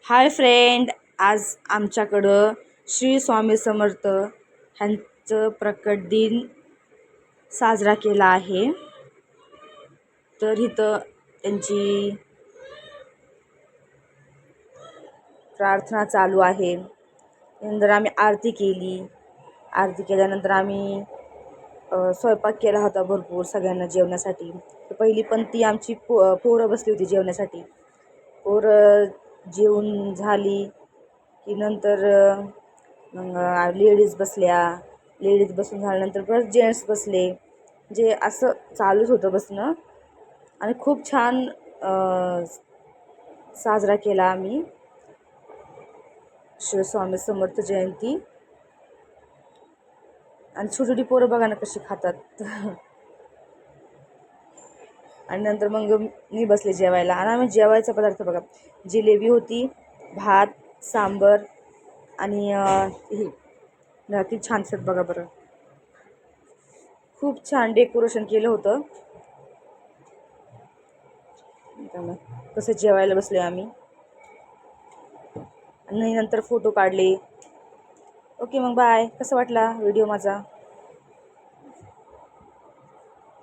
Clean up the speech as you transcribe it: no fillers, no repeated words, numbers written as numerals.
Hi friend, आज आमच्याकडं श्री स्वामी समर्थ ह्यांचं प्रकट दिन साजरा केला आहे. तर इथं त्यांची प्रार्थना चालू आहे. नंतर आम्ही आरती केली. आरती केल्यानंतर आम्ही स्वयंपाक केला होता भरपूर सगळ्यांना जेवण्यासाठी. तर पहिली पंक्ती आमची पोरं बसली होती जेवण्यासाठी. पोरं जेवून झाली की नंतर मग लेडीज बसल्या. लेडीज बसून झाल्यानंतर परत जेंट्स बसले. जे असं चालूच होतं बसणं. आणि खूप छान साजरा केला आम्ही श्री स्वामी समर्थ जयंती. आणि छोटी छोटी पोरं बघा ना कशी खातात. आणि नंतर मग मी बसले जेवायला. आणि आम्ही जेवायचा पदार्थ बघा, जिलेबी होती, भात, सांबर आणि ही किती छान असतात बघा बरं. खूप छान डेकोरेशन केलं होतं. कसं जेवायला बसले आम्ही. आणि नंतर फोटो काढले. ओके, मग बाय. कसं वाटला व्हिडिओ माझा?